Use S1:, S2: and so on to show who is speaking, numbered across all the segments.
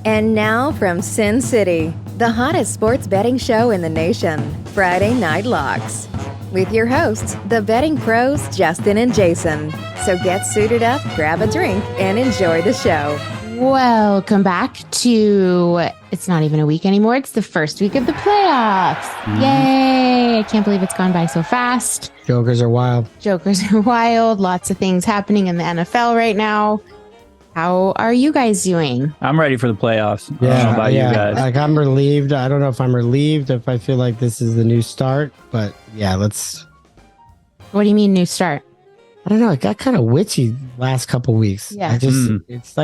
S1: And now from Sin City, the hottest sports betting show in the nation, Friday Night Locks. With your hosts, the betting pros, Justin and Jason. So get suited up, grab a drink, and enjoy the show.
S2: Welcome back to, it's not even a week anymore. It's the first week of the playoffs. Yay. I can't believe it's gone by so fast.
S3: Jokers are wild.
S2: Jokers are wild. Lots of things happening in the NFL right now. How are you guys doing?
S4: I'm ready for the playoffs.
S3: Yeah,
S4: I don't know about you guys.
S3: Like, I'm relieved. I don't know if I'm relieved, if I feel like this is the new start, but yeah, let's.
S2: What do you mean new start?
S3: I don't know. It got kind of witchy last couple weeks.
S2: Yeah.
S3: I just, it's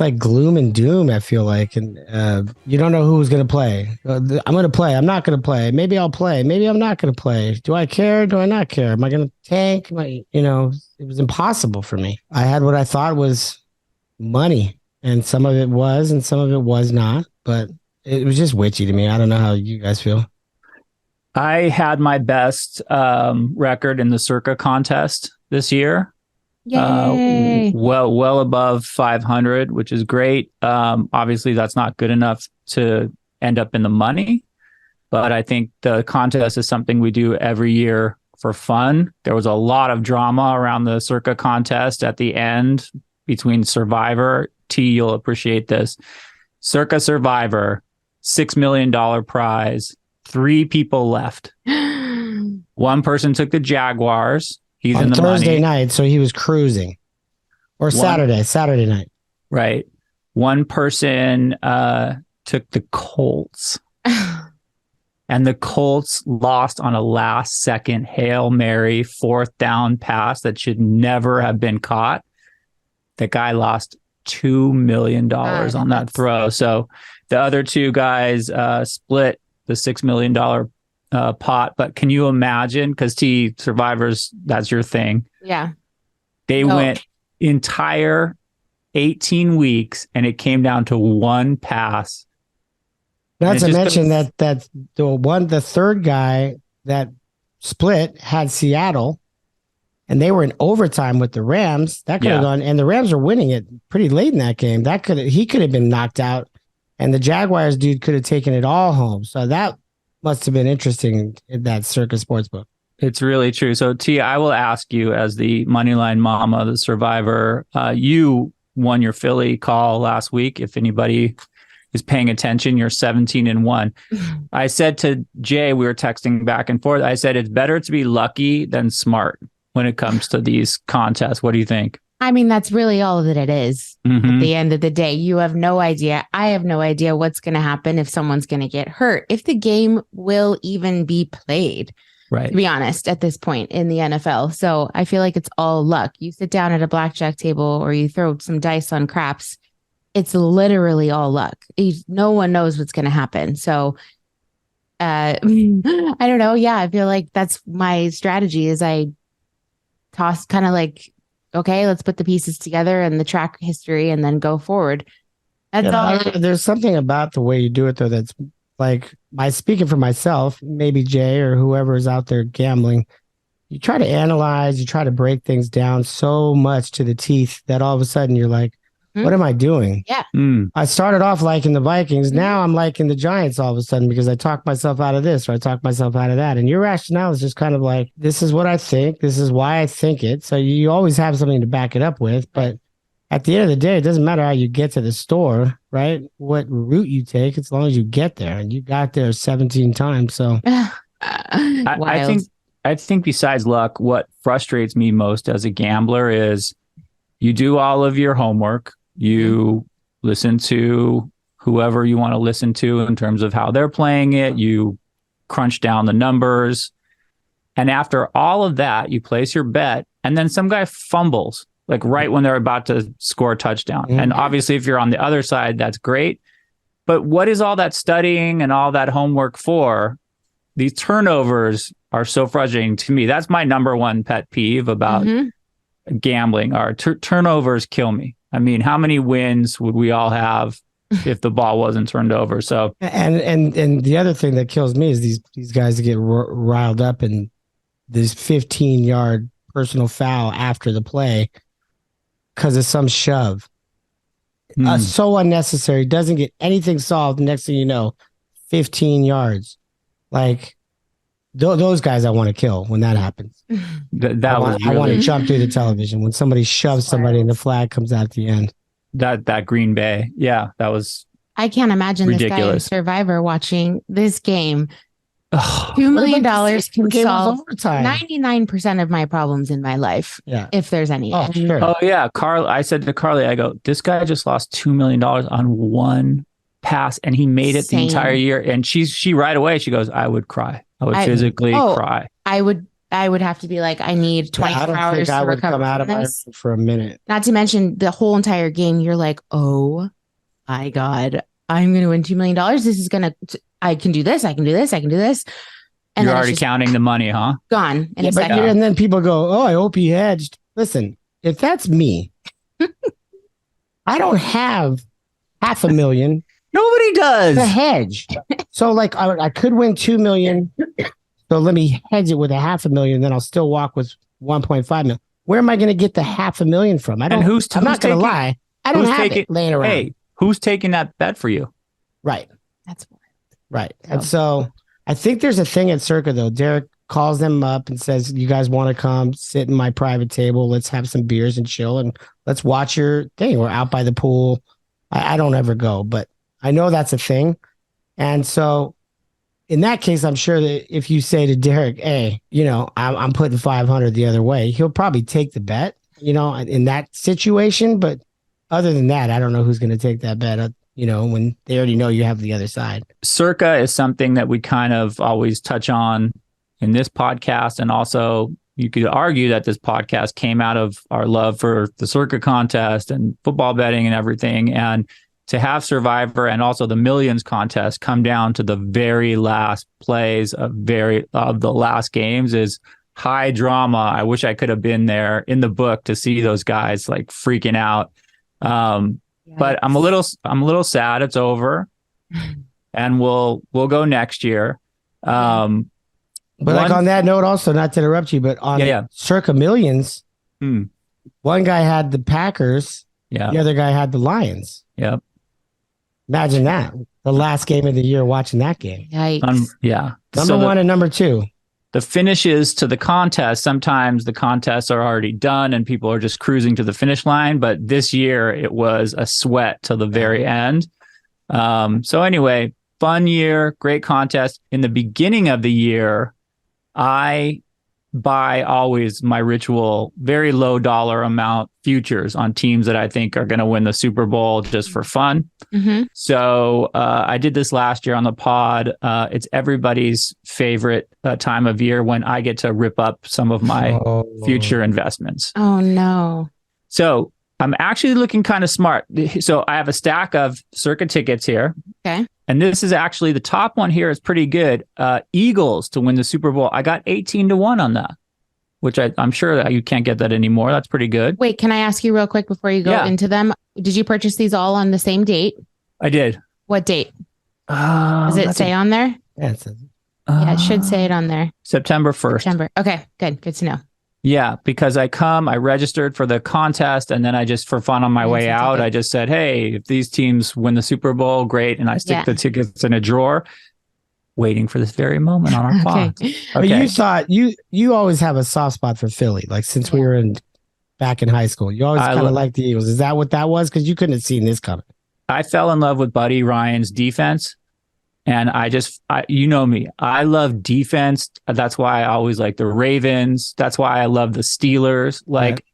S3: like gloom and doom, I feel like. And you don't know who's going to play. I'm going to play. I'm not going to play. Maybe I'll play. Maybe I'm not going to play. Do I care? Do I not care? Am I going to tank? It was impossible for me. I had what I thought was money, and some of it was and some of it was not, but it was just witchy to me. I don't know how you guys feel.
S4: I had my best record in the Circa contest this year.
S2: Yay.
S4: Well above 500, which is great. Obviously that's not good enough to end up in the money, but I think the contest is something we do every year for fun. There was a lot of drama around the Circa contest at the end between Survivor. T, you'll appreciate this. Circa Survivor, $6 million prize. 3 people left. One person took the Jaguars. He's
S3: on
S4: in the
S3: Thursday
S4: money.
S3: night, so he was cruising. Or Saturday night.
S4: Right. One person took the Colts. And the Colts lost on a last-second Hail Mary 4th down pass that should never have been caught. The guy lost $2 million on that throw. So the other 2 guys split the $6 million pot. But can you imagine? Because T, Survivors, that's your thing.
S2: Yeah.
S4: They went entire 18 weeks and it came down to one pass.
S3: Not to mention that the third guy that split had Seattle. And they were in overtime with the Rams. That could have gone, and the Rams were winning it pretty late in that game. He could have been knocked out, and the Jaguars dude could have taken it all home. So that must have been interesting in that Circa Sportsbook.
S4: It's really true. So T, I will ask you as the Moneyline Mama, the Survivor. You won your Philly call last week. If anybody is paying attention, you're 17-1. I said to Jay, we were texting back and forth. I said it's better to be lucky than smart when it comes to these contests. What do you think?
S2: I mean, that's really all that it is. At the end of the day, you have no idea. I have no idea what's going to happen, if someone's going to get hurt, if the game will even be played,
S4: right?
S2: To be honest, at this point in the NFL. So I feel like it's all luck. You sit down at a blackjack table or you throw some dice on craps. It's literally all luck. No one knows what's going to happen. So I don't know. Yeah, I feel like that's my strategy is I toss kind of like, okay, let's put the pieces together and the track history and then go forward. That's all.
S3: There's something about the way you do it, though, that's like, speaking for myself, maybe Jay or whoever is out there gambling, you try to analyze, you try to break things down so much to the teeth that all of a sudden you're like, what am I doing?
S2: Yeah.
S3: I started off liking the Vikings. Now I'm liking the Giants all of a sudden because I talked myself out of this or I talked myself out of that. And your rationale is just kind of like, this is what I think. This is why I think it. So you always have something to back it up with. But at the end of the day, it doesn't matter how you get to the store, right? What route you take, as long as you get there. And you got there 17 times. So
S4: I think besides luck, what frustrates me most as a gambler is you do all of your homework. You listen to whoever you want to listen to in terms of how they're playing it. You crunch down the numbers. And after all of that, you place your bet. And then some guy fumbles, like right when they're about to score a touchdown. And obviously, if you're on the other side, that's great. But what is all that studying and all that homework for? These turnovers are so frustrating to me. That's my number one pet peeve about gambling. Are turnovers kill me. I mean, how many wins would we all have if the ball wasn't turned over? So
S3: and the other thing that kills me is these guys get riled up in this 15-yard personal foul after the play because of some shove. So unnecessary. Doesn't get anything solved. Next thing you know, 15 yards. Like those guys I want to kill when that happens. I want to jump through the television when somebody shoves somebody and the flag comes out at the end.
S4: That Green Bay. Yeah, that was
S2: I can't imagine
S4: ridiculous.
S2: This guy in Survivor watching this game. $2 million can solve 99% of my problems in my life.
S3: Yeah.
S2: If there's any.
S3: Oh, sure.
S4: Oh, yeah. I said to Carly, I go, this guy just lost $2 million on one pass and he made it the entire year. And she right away, she goes, I would cry. I would physically cry.
S2: I would have to be like, I need 24 hours to recover. I would come out of my room
S3: for a minute.
S2: Not to mention the whole entire game. You're like, oh my God, I'm going to win $2 million. I can do this. I can do this. I can do this. And
S4: you're already counting the money, huh?
S2: Gone.
S3: And then people go, oh, I hope he hedged. Listen, if that's me, I don't have $500,000.
S4: Nobody does.
S3: To hedge. So like I could win 2 million. So let me hedge it with $500,000, then I'll still walk with 1.5 million. Where am I going to get the $500,000 from? I'm not going to lie. I don't have it laying around.
S4: Hey, who's taking that bet for you?
S3: Right.
S2: That's
S3: right. And so I think there's a thing at Circa though. Derek calls them up and says, you guys want to come sit in my private table? Let's have some beers and chill and let's watch your thing. We're out by the pool. I don't ever go, but I know that's a thing. And so in that case, I'm sure that if you say to Derek, hey, I'm putting 500 the other way, he'll probably take the bet, in that situation. But other than that, I don't know who's going to take that bet, when they already know you have the other side.
S4: Circa is something that we kind of always touch on in this podcast. And also you could argue that this podcast came out of our love for the Circa contest and football betting and everything. And to have Survivor and also the Millions contest come down to the very last plays of the last games is high drama. I wish I could have been there in the book to see those guys like freaking out. But I'm a little sad it's over, and we'll go next year.
S3: But like on that note, also not to interrupt you, but on Circa Millions, one guy had the Packers, the other guy had the Lions.
S4: Yep.
S3: Imagine that. The last game of the year, watching that game.
S2: Yikes.
S3: Number one and number two.
S4: The finishes to the contest, sometimes the contests are already done and people are just cruising to the finish line. But this year it was a sweat till the very end. So anyway, fun year, great contest. In the beginning of the year, I buy always my ritual, very low dollar amount futures on teams that I think are going to win the Super Bowl just for fun. Mm-hmm. So I did this last year on the pod. It's everybody's favorite time of year when I get to rip up some of my future investments.
S2: Oh, no.
S4: So I'm actually looking kind of smart. So I have a stack of Circa tickets here.
S2: Okay.
S4: And this is actually the top one here is pretty good. Eagles to win the Super Bowl. I got 18-1 on that, which I'm sure that you can't get that anymore. That's pretty good.
S2: Wait, can I ask you real quick before you go into them? Did you purchase these all on the same date?
S4: I did.
S2: What date? Does it say on there?
S3: Yeah,
S2: it should say it on there.
S4: September 1st.
S2: September. Okay, good. Good to know.
S4: Yeah, because I registered for the contest, and then I just, for fun on my way out, I just said, hey, if these teams win the Super Bowl, great. And I stick the tickets in a drawer, waiting for this very moment on our pod.
S3: Okay. But you thought, you always have a soft spot for Philly. Like since we were back in high school, you always kind of liked the Eagles. Is that what that was? Because you couldn't have seen this coming.
S4: I fell in love with Buddy Ryan's defense. And you know me, I love defense. That's why I always like the Ravens. That's why I love the Steelers. Like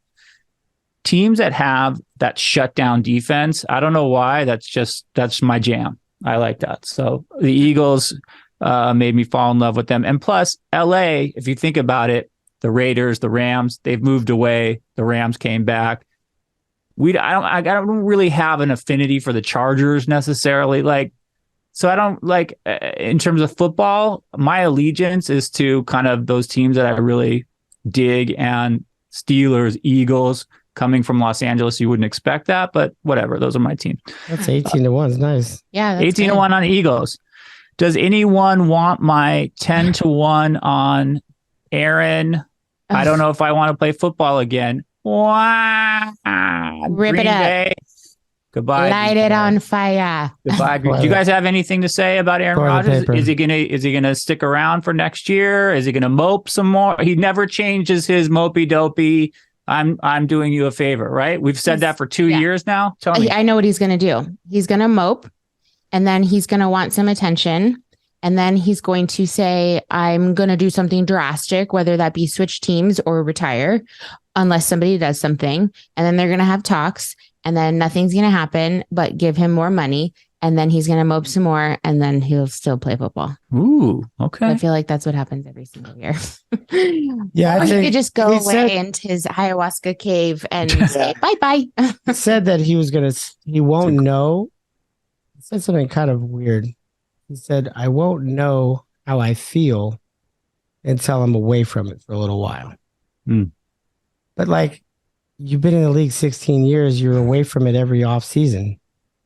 S4: teams that have that shutdown defense. I don't know why. That's my jam. I like that. So the Eagles made me fall in love with them. And plus LA, if you think about it, the Raiders, the Rams, they've moved away. The Rams came back. I don't really have an affinity for the Chargers necessarily. So I don't like, in terms of football, my allegiance is to kind of those teams that I really dig, and Steelers, Eagles, coming from Los Angeles, you wouldn't expect that, but whatever. Those are my teams.
S3: That's 18-1. It's nice.
S2: Yeah.
S4: 18-1 on Eagles. Does anyone want my 10-1 on Aaron? I don't know if I want to play football again. Wow.
S2: Rip it up.
S4: Goodbye.
S2: Light it on fire.
S4: Goodbye. Do you guys have anything to say about Aaron Rodgers? Is he gonna stick around for next year? Is he gonna mope some more? He never changes his mopey dopey. I'm doing you a favor, right? We've said that for 2 years now. Tony,
S2: I know what he's gonna do. He's gonna mope, and then he's gonna want some attention. And then he's going to say, I'm going to do something drastic, whether that be switch teams or retire, unless somebody does something. And then they're going to have talks, and then nothing's going to happen, but give him more money. And then he's going to mope some more, and then he'll still play football.
S4: Ooh, okay.
S2: I feel like that's what happens every single year.
S3: Yeah,
S2: he could just go away into his ayahuasca cave and say bye-bye.
S3: He said that he won't know. He said something kind of weird. He said, I won't know how I feel until I'm away from it for a little while.
S4: Mm.
S3: But like, you've been in the league 16 years, you're away from it every off season.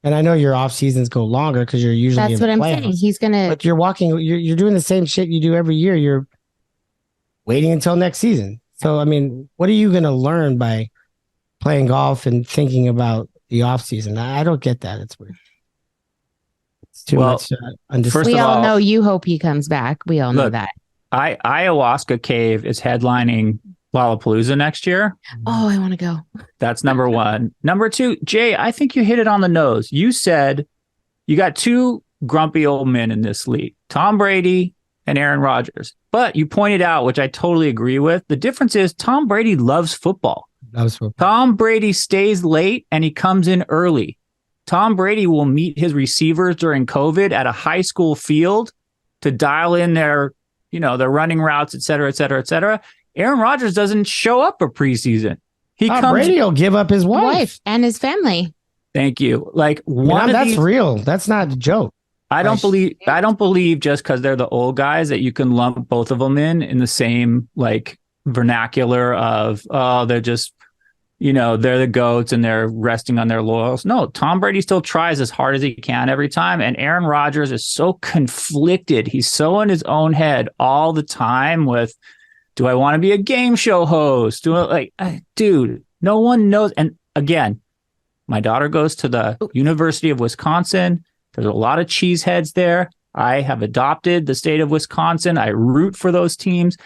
S3: And I know your off seasons go longer because you're usually
S2: that's what I'm saying. He's going to,
S3: but you're doing the same shit you do every year. You're waiting until next season. So, I mean, what are you going to learn by playing golf and thinking about the off season? I don't get that. It's weird. Too much.
S2: We all know you hope he comes back. We all know that.
S4: Ayahuasca Cave is headlining Lollapalooza next year.
S2: Oh, I want to go.
S4: That's number one. Number two, Jay, I think you hit it on the nose. You said you got two grumpy old men in this league, Tom Brady and Aaron Rodgers. But you pointed out, which I totally agree with, the difference is Tom Brady loves football. Tom Brady stays late and he comes in early. Tom Brady will meet his receivers during COVID at a high school field to dial in their running routes, et cetera, et cetera, et cetera. Aaron Rodgers doesn't show up for preseason.
S3: Brady will give up his wife
S2: and his family.
S4: Thank you. Like
S3: that's real. That's not a joke.
S4: I don't believe just because they're the old guys that you can lump both of them in the same like vernacular of they're just. They're the GOATs and they're resting on their laurels. No, Tom Brady still tries as hard as he can every time. And Aaron Rodgers is so conflicted. He's so in his own head all the time with, do I want to be a game show host? Dude, no one knows. And again, my daughter goes to the University of Wisconsin. There's a lot of cheeseheads there. I have adopted the state of Wisconsin. I root for those teams.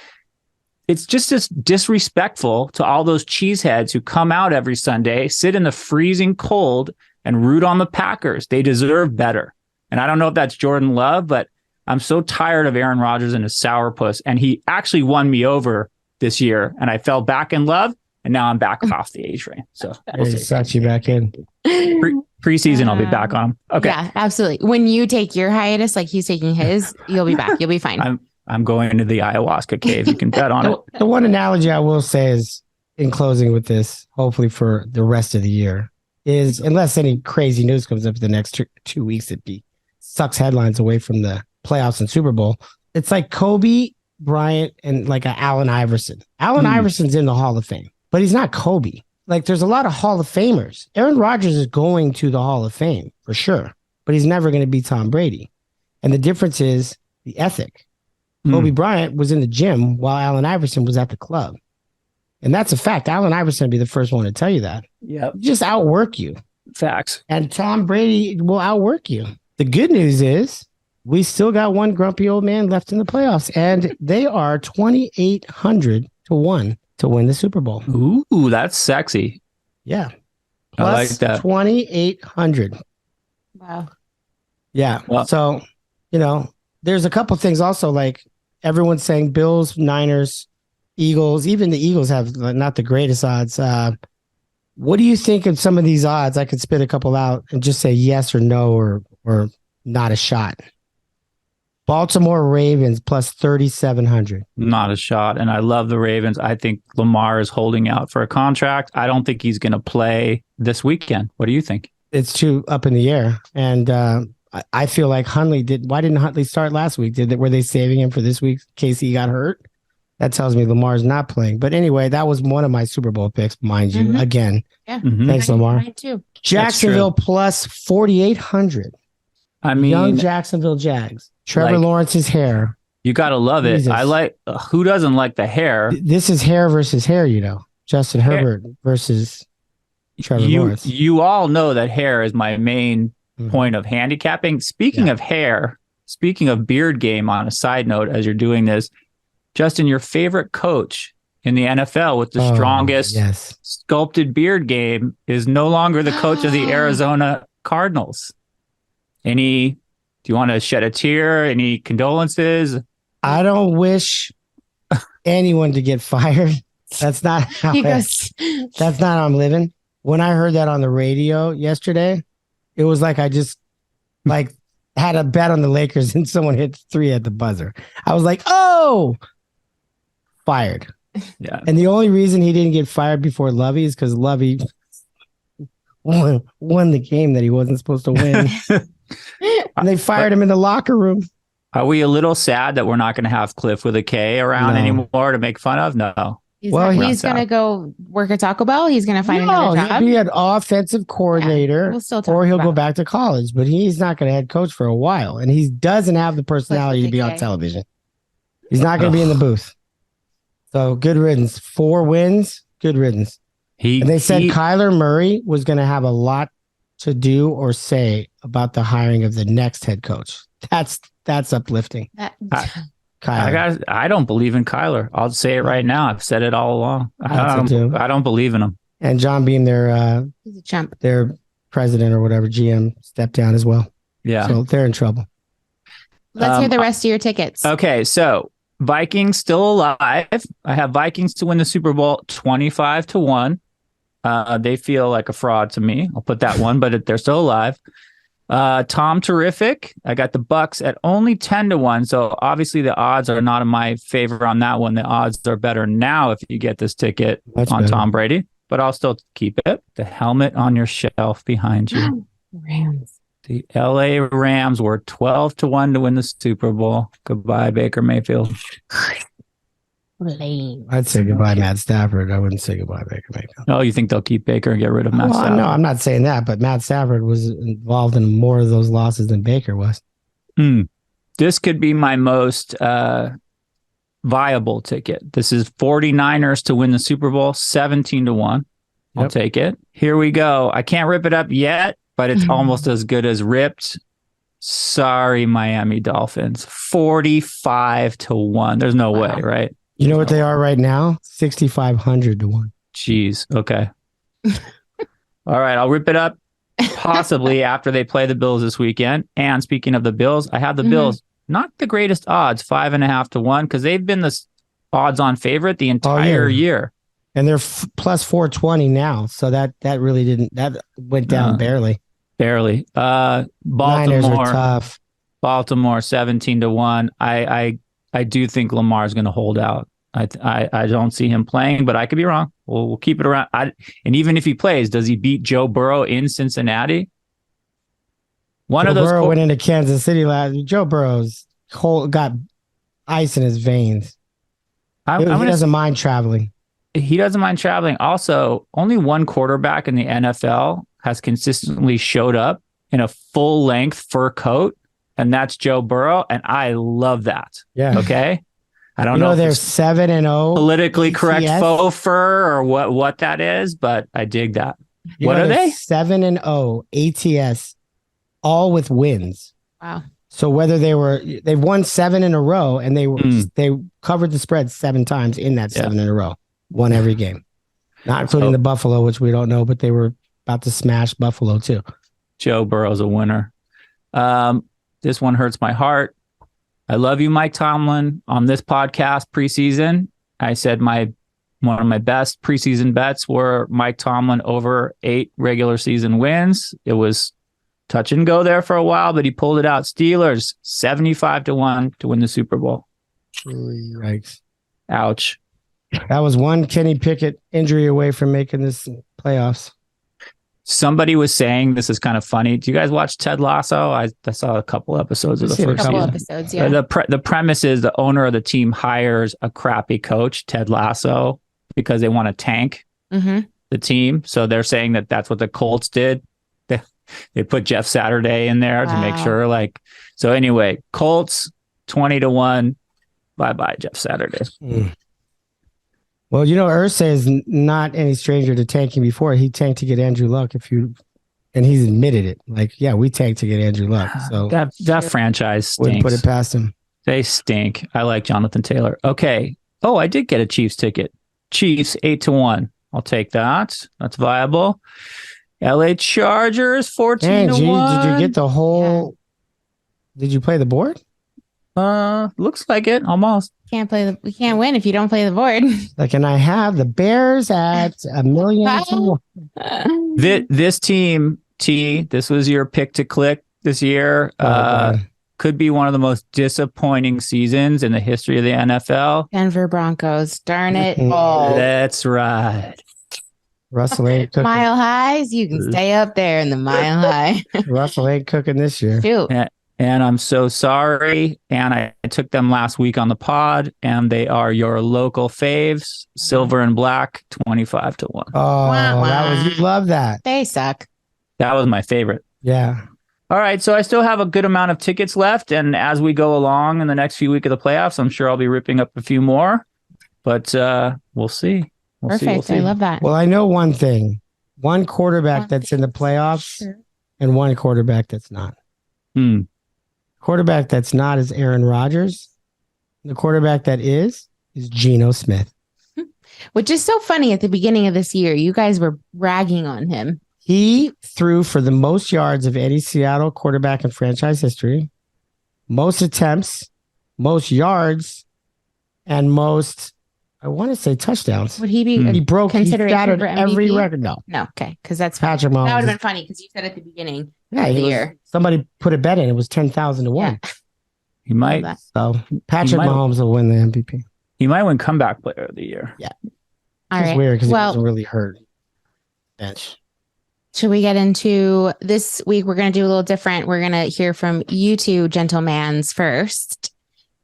S4: It's just as disrespectful to all those cheeseheads who come out every Sunday, sit in the freezing cold, and root on the Packers. They deserve better. And I don't know if that's Jordan Love, but I'm so tired of Aaron Rodgers and his sourpuss. And he actually won me over this year, and I fell back in love, and now I'm back off the age train. So
S3: we'll suck you back in.
S4: Preseason, I'll be back on him. Okay.
S2: Yeah, absolutely. When you take your hiatus, like he's taking his, you'll be back. You'll be fine.
S4: I'm going to the ayahuasca cave. You can bet on it.
S3: The one analogy I will say is, in closing with this, hopefully for the rest of the year, is unless any crazy news comes up in the next 2 weeks, sucks headlines away from the playoffs and Super Bowl. It's like Kobe Bryant and like a Allen Iverson. Allen Iverson's in the Hall of Fame, but he's not Kobe. Like there's a lot of Hall of Famers. Aaron Rodgers is going to the Hall of Fame for sure, but he's never going to be Tom Brady. And the difference is the ethic. Kobe Bryant was in the gym while Allen Iverson was at the club. And that's a fact. Allen Iverson would be the first one to tell you that.
S4: Yeah.
S3: Just outwork you.
S4: Facts.
S3: And Tom Brady will outwork you. The good news is we still got one grumpy old man left in the playoffs, and they are 2,800 to 1 to win the Super Bowl.
S4: Ooh, that's sexy.
S3: Yeah.
S4: Plus I like that.
S3: 2,800.
S2: Wow.
S3: Yeah. Well, so, there's a couple things also, like everyone's saying Bills, Niners, Eagles, even the Eagles have not the greatest odds. What do you think of some of these odds? I could spit a couple out and just say yes or no or not a shot. Baltimore Ravens plus 3,700.
S4: Not a shot. And I love the Ravens. I think Lamar is holding out for a contract. I don't think he's going to play this weekend. What do you think?
S3: It's too up in the air. And I feel like Huntley why didn't Huntley start last week? Were they saving him for this week in case he got hurt? That tells me Lamar's not playing. But anyway, that was one of my Super Bowl picks, mind you. Again.
S2: Yeah.
S3: Thanks, Lamar.
S2: Mine too.
S3: Jacksonville plus 4,800.
S4: I mean,
S3: young Jacksonville Jags. Trevor Lawrence's hair.
S4: You got to love it. I like, who doesn't like the hair?
S3: This is hair versus hair, Justin Herbert versus Trevor Lawrence.
S4: You all know that hair is my main point of handicapping. Speaking of hair, speaking of beard game, on a side note, as you're doing this, Justin, your favorite coach in the NFL with the strongest sculpted beard game is no longer the coach of the Arizona Cardinals. Do you want to shed a tear? Any condolences?
S3: I don't wish anyone to get fired. That's not how that's not how I'm living. When I heard that on the radio yesterday, it was like I just had a bet on the Lakers and someone hit 3 at the buzzer. I was like, oh, fired.
S4: Yeah.
S3: And the only reason he didn't get fired before Lovey is because Lovey won the game that he wasn't supposed to win. And they fired him in the locker room.
S4: Are we a little sad that we're not going to have Cliff with a K around anymore to make fun of? No.
S2: He's going to go work at Taco Bell. He's going to find another job.
S3: He'll be an offensive coordinator, or he'll go back to college. But he's not going to head coach for a while, and he doesn't have the personality to be on television. He's not going to be in the booth. So good riddance. 4 wins. Good riddance. And they said Kyler Murray was going to have a lot to do or say about the hiring of the next head coach. That's uplifting.
S4: I don't believe in Kyler. I'll say it right now. I've said it all along. I don't believe in him.
S3: And John being
S2: he's a chump.
S3: Their president or whatever, GM, stepped down as well.
S4: Yeah.
S3: So they're in trouble.
S2: Let's hear the rest of your tickets.
S4: Okay, so Vikings still alive. I have Vikings to win the Super Bowl 25-1. They feel like a fraud to me. I'll put that one, but they're still alive. Tom Terrific. I got the Bucks at only 10-1. So obviously the odds are not in my favor on that one. The odds are better now if you get this ticket on Tom Brady, but I'll still keep it. The helmet on your shelf behind you.
S2: Rams.
S4: The LA Rams were 12-1 to win the Super Bowl. Goodbye, Baker Mayfield.
S2: Lame.
S3: I'd say goodbye, Matt Stafford. I wouldn't say goodbye, Baker Mayfield.
S4: Oh, you think they'll keep Baker and get rid of Matt Stafford?
S3: No, I'm not saying that, but Matt Stafford was involved in more of those losses than Baker was.
S4: This could be my most viable ticket. This is 49ers to win the Super Bowl 17-1. I'll take it. Here we go. I can't rip it up yet, but it's almost as good as ripped. Sorry, Miami Dolphins. 45-1. There's no way, right?
S3: You know what they are right now? 6,500-1.
S4: Jeez. Okay. All right. I'll rip it up possibly after they play the Bills this weekend. And speaking of the Bills, I have the Bills, not the greatest odds, 5.5-1, because they've been the odds on favorite the entire year.
S3: And they're plus 420 now. So that really that went down barely.
S4: Barely. Baltimore.
S3: Niners are tough.
S4: Baltimore 17-1. I do think Lamar is going to hold out. I don't see him playing, but I could be wrong. We'll keep it around. And even if he plays, does he beat Joe Burrow in Cincinnati? Joe Burrow went into Kansas City last. Joe Burrow's got ice in his veins. He doesn't mind traveling. He doesn't mind traveling. Also, only one quarterback in the NFL has consistently showed up in a full-length fur coat, and that's Joe Burrow, and I love that.
S3: Yeah.
S4: Okay? I don't know if
S3: they're
S4: it's
S3: 7-0
S4: politically correct faux fur or what that is, but I dig that. What are they?
S3: 7-0 ATS, all with wins.
S2: Wow.
S3: So whether they've won 7 in a row, and they covered the spread 7 times in that 7 in a row, won every game, not including the Buffalo, which we don't know, but they were about to smash Buffalo too.
S4: Joe Burrow's a winner. This one hurts my heart. I love you, Mike Tomlin. On this podcast preseason, I said one of my best preseason bets were Mike Tomlin over 8 regular season wins. It was touch and go there for a while, but he pulled it out. Steelers 75-1 to win the Super Bowl.
S3: Yikes.
S4: Ouch.
S3: That was one Kenny Pickett injury away from making this playoffs.
S4: Somebody was saying, this is kind of funny. Do you guys watch Ted Lasso? I saw a couple episodes of the first season.
S2: Episodes, yeah.
S4: The premise is the owner of the team hires a crappy coach, Ted Lasso, because they want to tank the team. So they're saying that that's what the Colts did. They put Jeff Saturday in there to make sure. So anyway, Colts 20-1. Bye-bye, Jeff Saturday.
S3: Well, you know, Irsay is not any stranger to tanking before. He tanked to get Andrew Luck. And he's admitted it. Like, yeah, we tanked to get Andrew Luck. So
S4: that franchise
S3: wouldn't put
S4: stinks.
S3: it past him.
S4: They stink. I like Jonathan Taylor. Okay. Oh, I did get a Chiefs ticket. Chiefs 8-1. I'll take that. That's viable. LA Chargers 14-1.
S3: Did you get the whole? Did you play the board?
S4: Looks like it almost.
S2: We can't win if you don't play the board.
S3: Like, and I have the Bears at 1,000,000.
S4: This team, this was your pick to click this year. Could be one of the most disappointing seasons in the history of the NFL.
S2: Denver Broncos. Darn it.
S4: That's right.
S3: Russell ain't cooking.
S2: Mile highs, you can stay up there in the mile high.
S3: Russell ain't cooking this year.
S2: Shoot.
S4: And I'm so sorry. And I took them last week on the pod, and they are your local faves, silver and black, 25-1.
S3: Oh, you love that.
S2: They suck.
S4: That was my favorite.
S3: Yeah.
S4: All right. So I still have a good amount of tickets left. And as we go along in the next few weeks of the playoffs, I'm sure I'll be ripping up a few more. But we'll see.
S2: Perfect. I love that.
S3: Well, I know one thing. One quarterback that's in the playoffs and one quarterback that's not. Quarterback that's not is Aaron Rodgers. The quarterback that is Geno Smith.
S2: Which is so funny at the beginning of this year. You guys were ragging on him.
S3: He threw for the most yards of any Seattle quarterback in franchise history, most attempts, most yards, and most, I want to say, touchdowns.
S2: Would he be
S3: he shattered every record. No,
S2: okay, because that's
S3: Patrick Mahomes.
S2: That would have been funny because you said at the beginning of the year.
S3: Somebody put a bet in. It was 10,000 to 1.
S4: Yeah. He might.
S3: So Patrick Mahomes will win the MVP.
S4: He might win comeback player of the year.
S3: Yeah.
S2: All right.
S3: It's weird because he wasn't really hurt. Bench.
S2: Should we get into this week? We're going to do a little different. We're going to hear from you two gentlemans first,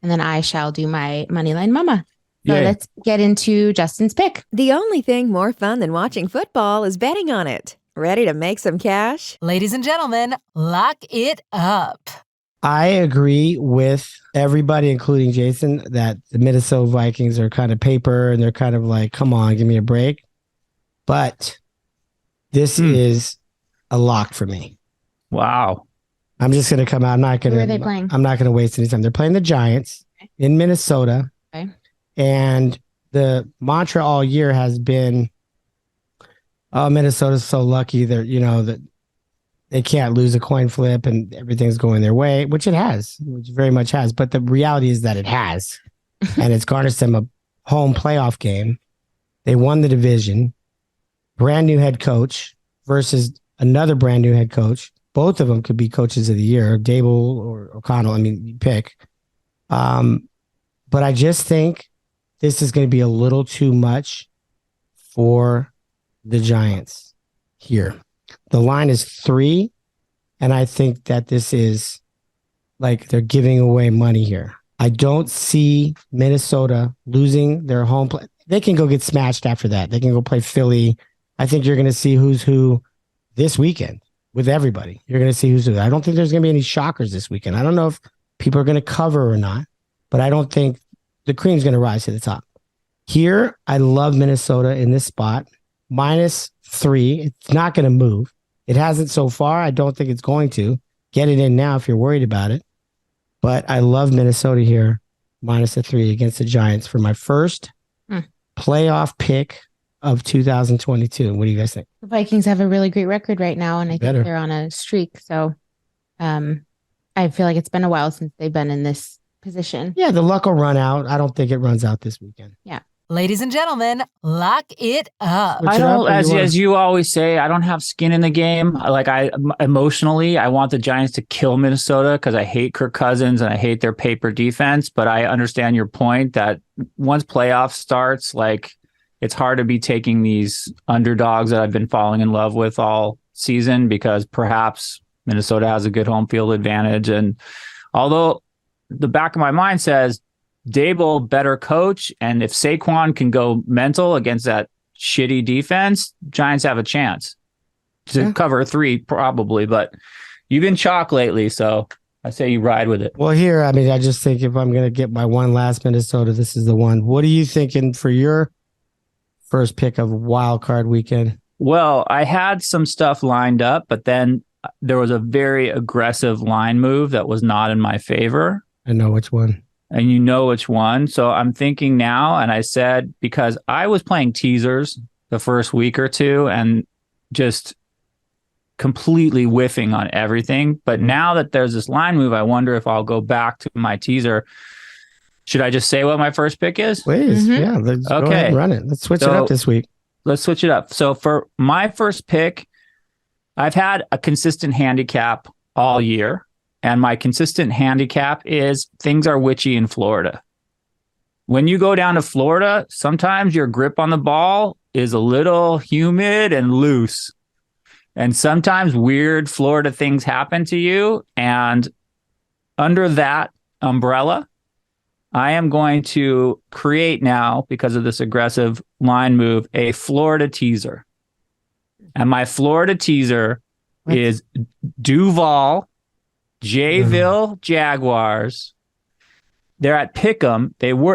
S2: and then I shall do my Moneyline Mama. So let's get into Justin's pick.
S1: The only thing more fun than watching football is betting on it. Ready to make some cash?
S5: Ladies and gentlemen, lock it up.
S3: I agree with everybody, including Jason, that the Minnesota Vikings are kind of paper and they're kind of like, come on, give me a break. But this is a lock for me.
S4: Wow.
S3: I'm just going to come out. I'm not going to.
S2: Who are they playing?
S3: I'm not going to waste any time. They're playing the Giants in Minnesota.
S2: Okay.
S3: And the mantra all year has been, oh, Minnesota's so lucky that they can't lose a coin flip and everything's going their way, which it has, which very much has. But the reality is that it has. And it's garnished them a home playoff game. They won the division. Brand new head coach versus another brand new head coach. Both of them could be coaches of the year, Dable or O'Connell. I mean, you pick. But I just think this is going to be a little too much for the Giants here. The line is 3, and I think that this is like they're giving away money here. I don't see Minnesota losing their home play. They can go get smashed after that. They can go play Philly. I think you're going to see who's who this weekend with everybody. You're going to see who's who. I don't think there's going to be any shockers this weekend. I don't know if people are going to cover or not, but I don't think the cream's going to rise to the top. Here, I love Minnesota in this spot. -3. It's not going to move. It hasn't so far. I don't think it's going to. Get it in now if you're worried about it. But I love Minnesota here, -3 against the Giants for my first playoff pick of 2022. What do you guys think?
S2: The Vikings have a really great record right now, and I think they're on a streak. So I feel like it's been a while since they've been in this position.
S3: Yeah, the luck will run out. I don't think it runs out this weekend.
S2: Yeah.
S5: Ladies and gentlemen, lock it up.
S4: I don't, as you always say, I don't have skin in the game. Like emotionally, I want the Giants to kill Minnesota because I hate Kirk Cousins and I hate their paper defense. But I understand your point that once playoff starts, like it's hard to be taking these underdogs that I've been falling in love with all season because perhaps Minnesota has a good home field advantage. And although the back of my mind says Dable better coach, and if Saquon can go mental against that shitty defense, Giants have a chance to cover 3 probably. But you've been chalk lately, so I say you ride with it.
S3: Well, here, I mean, I just think if I'm going to get my one last Minnesota, this is the one. What are you thinking for your first pick of wild card weekend?
S4: Well, I had some stuff lined up, but then there was a very aggressive line move that was not in my favor.
S3: I know which one.
S4: And you know which one. So I'm thinking now, and I said, because I was playing teasers the first week or two and just completely whiffing on everything. But now that there's this line move, I wonder if I'll go back to my teaser. Should I just say what my first pick is?
S3: Please. Yeah. Let's go ahead and run it. Let's switch it up this week.
S4: Let's switch it up. So for my first pick, I've had a consistent handicap all year. And my consistent handicap is things are witchy in Florida. When you go down to Florida, sometimes your grip on the ball is a little humid and loose. And sometimes weird Florida things happen to you. And under that umbrella, I am going to create now, because of this aggressive line move, a Florida teaser. And my Florida teaser is Duval, Jayville Jaguars. They're at Pick'em.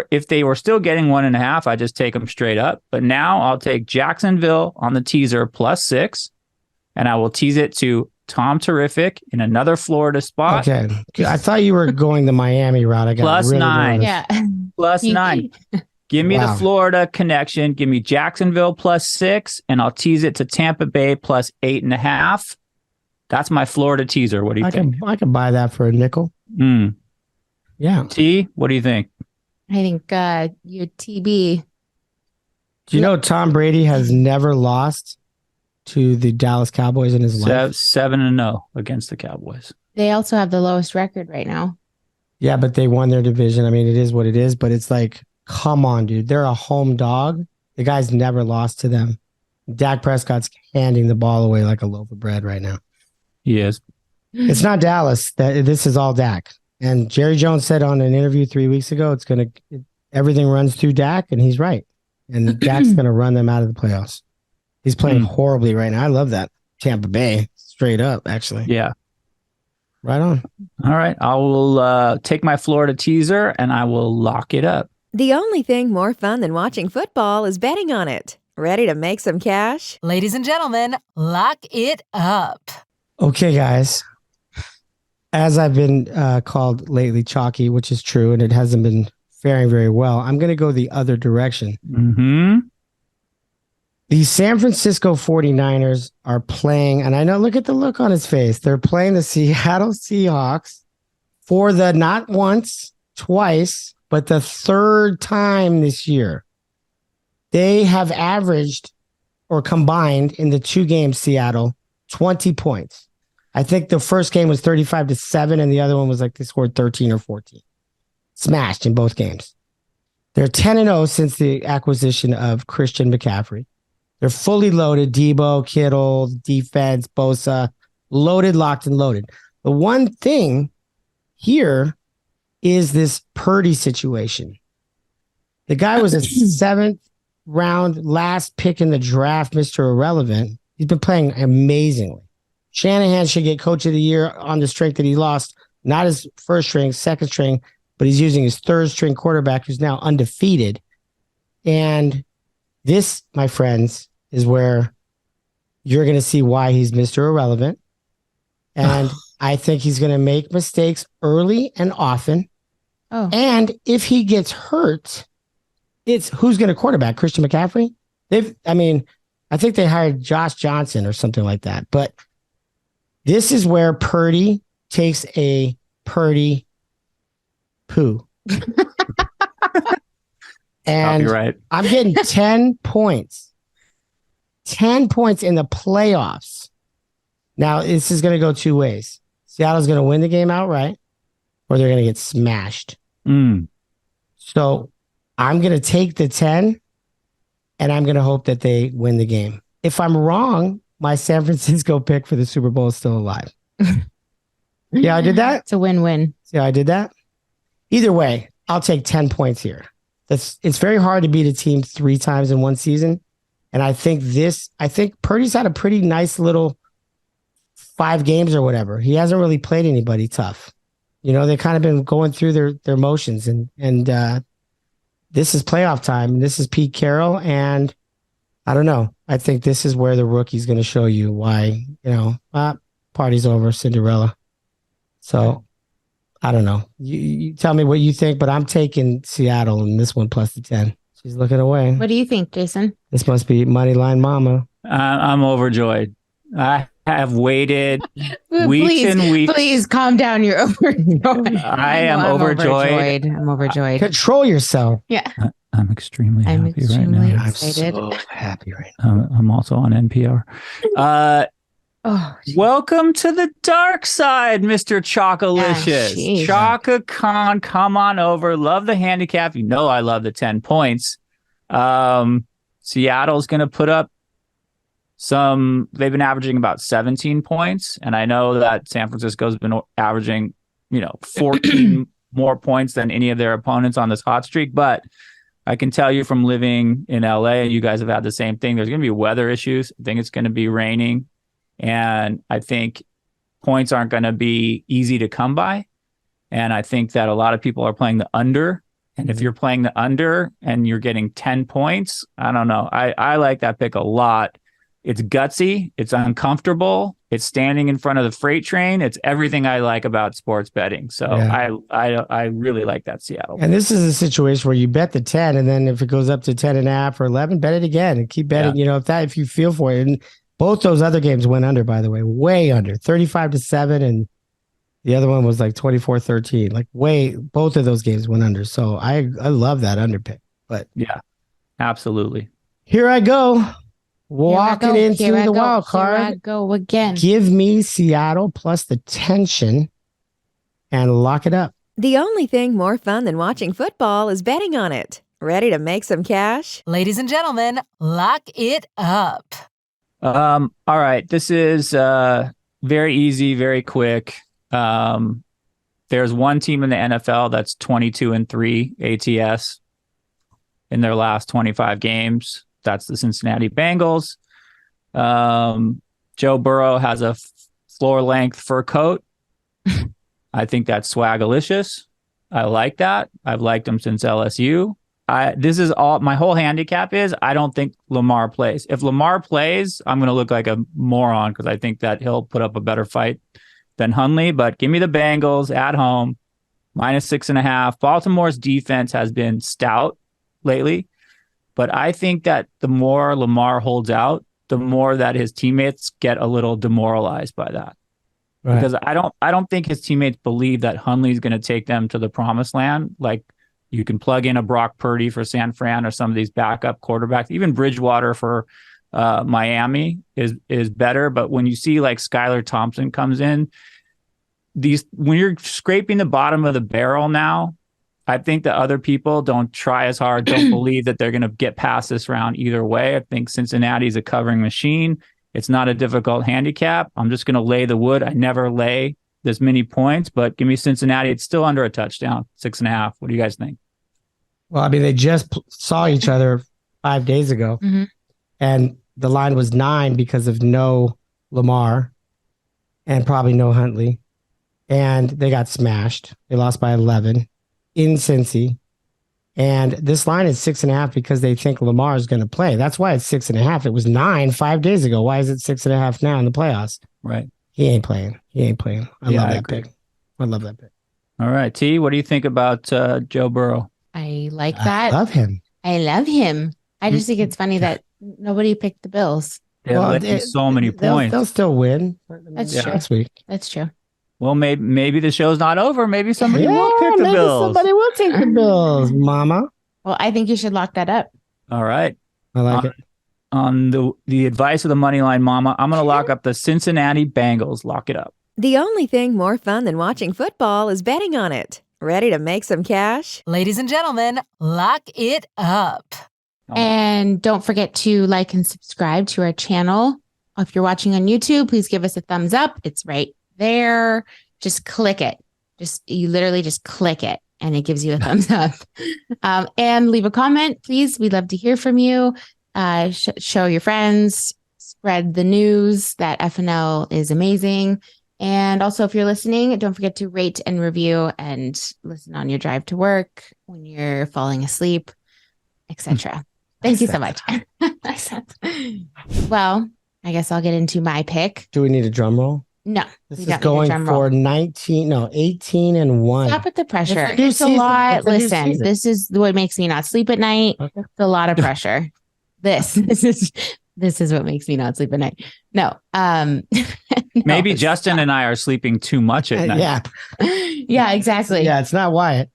S4: If they were still getting 1.5, I just take them straight up. But now I'll take Jacksonville on the teaser +6, and I will tease it to Tom Terrific in another Florida spot.
S3: Okay. I thought you were going the Miami route. I got really
S4: +9.
S3: nervous.
S2: Yeah.
S4: +9. Give me the Florida connection. Give me Jacksonville +6, and I'll tease it to Tampa Bay +8.5. That's my Florida teaser. What do you think?
S3: I can buy that for a nickel. Yeah.
S4: T, what do you think?
S2: I think your TB.
S3: Do you know Tom Brady has never lost to the Dallas Cowboys in his life?
S4: 7-0 against the Cowboys.
S2: They also have the lowest record right now.
S3: Yeah, but they won their division. I mean, it is what it is, but it's like, come on, dude. They're a home dog. The guy's never lost to them. Dak Prescott's handing the ball away like a loaf of bread right now.
S4: He is.
S3: It's not Dallas. This is all Dak. And Jerry Jones said on an interview 3 weeks ago, everything runs through Dak, and he's right. And Dak's going to run them out of the playoffs. He's playing horribly right now. I love that. Tampa Bay, straight up, actually.
S4: Yeah.
S3: Right on.
S4: All right. I will take my Florida teaser and I will lock it up.
S1: The only thing more fun than watching football is betting on it. Ready to make some cash?
S5: Ladies and gentlemen, lock it up.
S3: Okay, guys. As I've been called lately chalky, which is true, and it hasn't been faring very well, I'm going to go the other direction. The San Francisco 49ers are playing, and I know, look at the look on his face. They're playing the Seattle Seahawks for the not once, twice, but the third time this year. They have averaged or combined in the 2 games, Seattle, 20 points. I think the first game was 35-7, and the other one was like they scored 13 or 14. Smashed in both games. They're 10-0 since the acquisition of Christian McCaffrey. They're fully loaded. Debo, Kittle, defense, Bosa, loaded, locked, and loaded. The one thing here is this Purdy situation. The guy was a 7th round last pick in the draft, Mr. Irrelevant. He's been playing amazingly. Shanahan should get coach of the year on the strength that he lost, not his first string, second string, but he's using his third string quarterback who's now undefeated. And this, my friends, is where you're going to see why he's Mr. Irrelevant. And I think he's going to make mistakes early and often. And if he gets hurt, it's who's going to quarterback? Christian McCaffrey? I think they hired Josh Johnson or something like that. But this is where Purdy takes a Purdy poo. And
S4: copyright.
S3: I'm getting 10 points. 10 points in the playoffs. Now, this is going to go two ways. Seattle's going to win the game outright, or they're going to get smashed. So I'm going to take the 10, and I'm going to hope that they win the game. If I'm wrong, my San Francisco pick for the Super Bowl is still alive. Yeah, I did that.
S2: It's a win-win.
S3: Yeah, I did that. Either way, I'll take 10 points here. It's very hard to beat a team 3 times in one season. And I think Purdy's had a pretty nice little 5 games or whatever. He hasn't really played anybody tough. You know, they've kind of been going through their motions, and this is playoff time. This is Pete Carroll, and I don't know. I think this is where the rookie's going to show you why, party's over, Cinderella. So I don't know. You tell me what you think, but I'm taking Seattle in this one plus the 10. She's looking away.
S2: What do you think, Jason?
S3: This must be Moneyline Mama.
S4: I'm overjoyed. I have waited weeks and weeks.
S2: Please calm down. You're overjoyed.
S4: I am overjoyed.
S2: I'm overjoyed.
S3: Control yourself.
S2: Yeah.
S4: I'm extremely happy right now.
S3: I'm
S2: Excited.
S3: so happy right now.
S4: I'm also on NPR. Welcome to the dark side, Mr. Chocolicious. Choca-Con, come on over. Love the handicap. You know I love the 10 points. Seattle's going to put up they've been averaging about 17 points. And I know that San Francisco's been averaging, 14 more points than any of their opponents on this hot streak. But I can tell you from living in LA, and you guys have had the same thing, there's going to be weather issues. I think it's going to be raining. And I think points aren't going to be easy to come by. And I think that a lot of people are playing the under. And if you're playing the under and you're getting 10 points, I don't know. I like that pick a lot. It's gutsy. It's uncomfortable. It's standing in front of the freight train. It's everything I like about sports betting. So I really like that Seattle.
S3: And this is a situation where you bet the 10, and then if it goes up to 10.5 or 11, bet it again and keep betting.
S4: Yeah.
S3: If you feel for it. And both those other games went under, by the way, way under, 35-7, and the other one was like 24-13. Like both of those games went under. So I love that under pick. But
S4: yeah, absolutely.
S3: Here I go. Walking into the wild card.
S2: Here I go again.
S3: Give me Seattle plus the tension and lock it up.
S1: The only thing more fun than watching football is betting on it. Ready to make some cash?
S5: Ladies and gentlemen, lock it up.
S4: All right. This is very easy, very quick. There's one team in the NFL that's 22-3 ATS in their last 25 games. That's the Cincinnati Bengals. Joe Burrow has a floor length fur coat. I think that's swagalicious. I like that. I've liked him since LSU. This is all my whole handicap is I don't think Lamar plays. If Lamar plays, I'm going to look like a moron because I think that he'll put up a better fight than Hundley. But give me the Bengals at home, -6.5. Baltimore's defense has been stout lately, but I think that the more Lamar holds out, the more that his teammates get a little demoralized by that. Right. Because I don't think his teammates believe that Hundley's going to take them to the promised land. Like, you can plug in a Brock Purdy for San Fran or some of these backup quarterbacks. Even Bridgewater for Miami is better. But when you see like Skylar Thompson comes in, when you're scraping the bottom of the barrel now, I think that other people don't try as hard, don't believe that they're going to get past this round either way. I think Cincinnati's a covering machine. It's not a difficult handicap. I'm just going to lay the wood. I never lay this many points, but give me Cincinnati. It's still under a touchdown, 6.5. What do you guys think?
S3: Well, I mean, they just saw each other 5 days ago, and the line was 9 because of no Lamar and probably no Huntley, and they got smashed. They lost by 11 in Cincy, and this line is 6.5 because they think Lamar is going to play. That's why it's 6.5. It was 9 5 days ago. Why is it 6.5 now in the playoffs?
S4: Right.
S3: He ain't playing. I love that pick. I love that pick.
S4: All right, T, what do you think about Joe Burrow?
S2: I like that.
S3: I love him.
S2: I just think it's funny that nobody picked the Bills.
S4: So many points.
S3: They'll still win.
S2: That's true.
S3: This week.
S2: That's true.
S4: Well, maybe the show's not over. Maybe somebody will pick the Bills.
S3: Somebody will take the Bills, Mama.
S2: Well, I think you should lock that up.
S4: All right.
S3: I like it.
S4: On the advice of the Moneyline Mama, I'm going to lock up the Cincinnati Bengals. Lock it up.
S1: The only thing more fun than watching football is betting on it. Ready to make some cash?
S5: Ladies and gentlemen, lock it up.
S2: And don't forget to like and subscribe to our channel. If you're watching on YouTube, please give us a thumbs up. It's right there. Just click it. You literally just click it and it gives you a thumbs up. And leave a comment, please. We'd love to hear from you. Show your friends, spread the news that FNL is amazing. And also, if you're listening, don't forget to rate and review and listen on your drive to work, when you're falling asleep, etc. Thank you so much. Well, I guess I'll get into my pick.
S3: Do we need a drum roll?
S2: No,
S3: This
S2: we
S3: is
S2: don't need a
S3: going
S2: drum
S3: for
S2: roll.
S3: 18 and 1.
S2: Stop with the pressure.
S3: It's a new
S2: It's a
S3: season.
S2: lot.
S3: It's a new
S2: Listen,
S3: season.
S2: this is what makes me not sleep at night.
S3: Okay.
S2: It's a lot of pressure. This is what makes me not sleep at night. No. No,
S4: Maybe
S2: it's
S4: Justin
S2: not.
S4: and I are sleeping too much at night.
S3: Yeah.
S2: Yeah, exactly.
S3: Yeah, it's not Wyatt.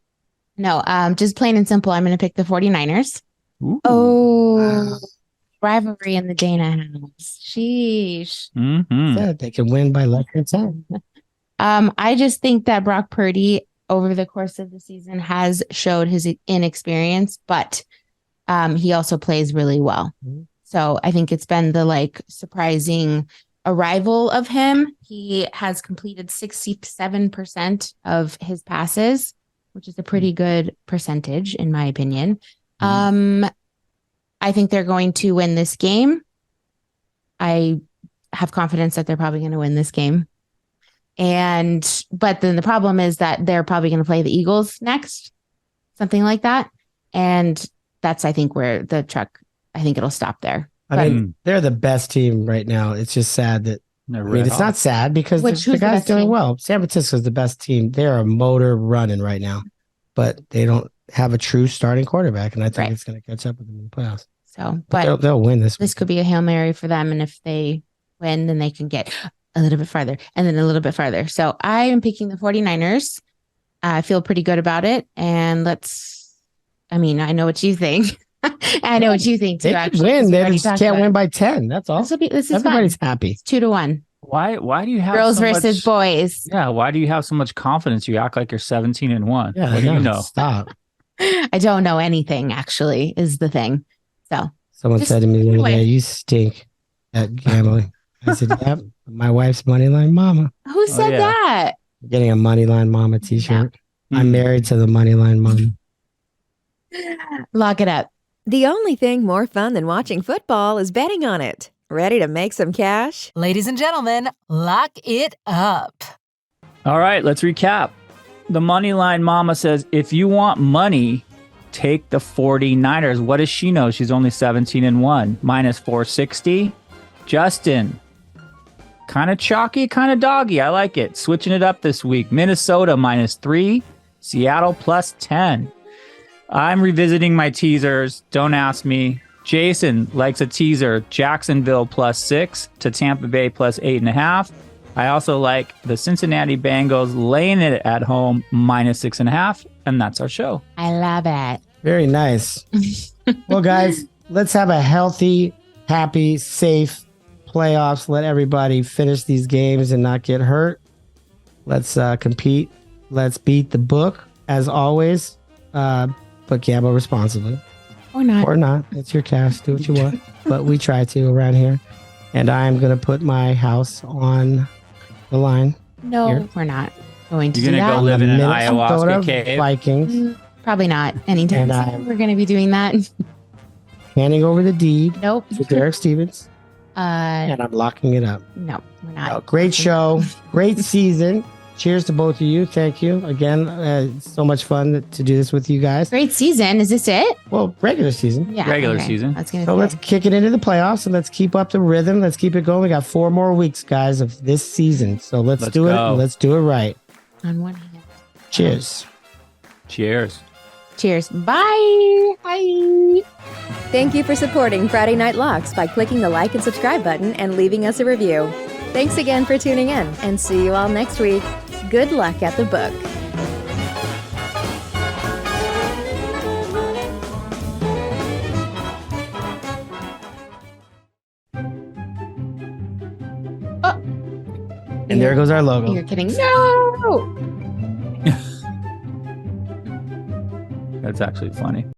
S2: No, just plain and simple. I'm going to pick the 49ers.
S4: Ooh.
S2: Oh, rivalry in the Dana house. Sheesh.
S4: Mhm.
S3: Said they can win by less than 10.
S2: I just think that Brock Purdy over the course of the season has showed his inexperience, but he also plays really well.
S3: Mhm.
S2: So I think it's been the surprising arrival of him. He has completed 67% of his passes, which is a pretty good percentage in my opinion. I think they're going to win this game. I have confidence that they're probably going to win this game. But then the problem is that they're probably going to play the Eagles next, something like that. And that's, I think, where I think it'll stop there.
S3: I mean, they're the best team right now. It's just sad that, it's not sad because
S2: Who's
S3: the
S2: the
S3: guy's
S2: best
S3: doing
S2: team?
S3: well. San Francisco's the best team. They're a motor running right now, but they don't have a true starting quarterback. And I think
S2: Right.
S3: it's going to catch up with them in the playoffs.
S2: So,
S3: But they'll win this.
S2: this could be a Hail Mary for them. And if they win, then they can get a little bit farther and then a little bit farther. So I am picking the 49ers. I feel pretty good about it. And I know what you think. I know what you think too,
S3: They could
S2: actually.
S3: win.
S2: We
S3: They
S2: already
S3: just
S2: talked
S3: can't
S2: about
S3: win
S2: it.
S3: by 10. That's all.
S2: This is
S3: Everybody's
S2: fun.
S3: happy.
S2: It's 2-1.
S4: Why do you have
S2: Girls
S4: so
S2: versus
S4: much,
S2: boys.
S4: Yeah, why do you have so much confidence? You act like you're 17 and 1.
S3: Yeah,
S4: What do you know?
S3: Stop.
S2: I don't know anything, actually, is the thing. So
S3: Someone
S2: Just
S3: said to me the other
S2: anyway.
S3: day, "You stink at gambling." I said, "Yep, my wife's Moneyline Mama."
S2: who said
S4: yeah.
S2: that?
S3: I'm getting a Moneyline Mama T-shirt. I'm
S4: Hmm.
S3: married to the Moneyline Mama.
S2: Lock it up.
S1: The only thing more fun than watching football is betting on it. Ready to make some cash?
S5: Ladies and gentlemen, lock it up.
S4: All right, let's recap. The Moneyline Mama says, if you want money, take the 49ers. What does she know? She's only 17 and 1, minus 460. Justin, kind of chalky, kind of doggy. I like it. Switching it up this week. Minnesota minus 3, Seattle plus 10. I'm revisiting my teasers. Don't ask me. Jason likes a teaser. Jacksonville plus 6 to Tampa Bay plus 8.5. I also like the Cincinnati Bengals laying it at home minus 6.5. And that's our show.
S2: I love it.
S3: Very nice. Well, guys, let's have a healthy, happy, safe playoffs. Let everybody finish these games and not get hurt. Let's compete. Let's beat the book, as always. But gamble responsibly.
S2: Or not.
S3: Or not. It's your cash. Do what you want. But we try to around here. And I'm going to put my house on the line.
S2: No,
S3: Here.
S2: we're not going to
S4: You're
S2: do
S4: gonna
S2: that.
S4: go live in an
S3: Minnesota
S4: ayahuasca cave.
S3: Vikings.
S2: Probably not anytime
S3: And
S2: soon. We're going to be doing that.
S3: Handing over the deed
S2: Nope.
S3: to Derek Stevens.
S2: Uh,
S3: And I'm locking it up.
S2: no, we're not.
S3: Oh, great show. Great season. Cheers to both of you. Thank you. Again, it's so much fun to do this with you guys.
S2: Great season. Is this it?
S3: Well, regular season.
S2: Yeah.
S4: Regular
S2: okay.
S4: season.
S2: I was gonna
S3: So
S2: say.
S3: let's kick it into the playoffs and let's keep up the rhythm. Let's keep it going. We got 4 more weeks, guys, of this season. So let's do it.
S4: go.
S3: And let's do it right.
S2: On one hand.
S3: Cheers.
S4: Cheers.
S2: Cheers. Bye. Bye.
S1: Thank you for supporting Friday Night Locks by clicking the like and subscribe button and leaving us a review. Thanks again for tuning in and see you all next week. Good luck at the book.
S3: And there goes our logo.
S2: You're kidding. No.
S4: That's actually funny.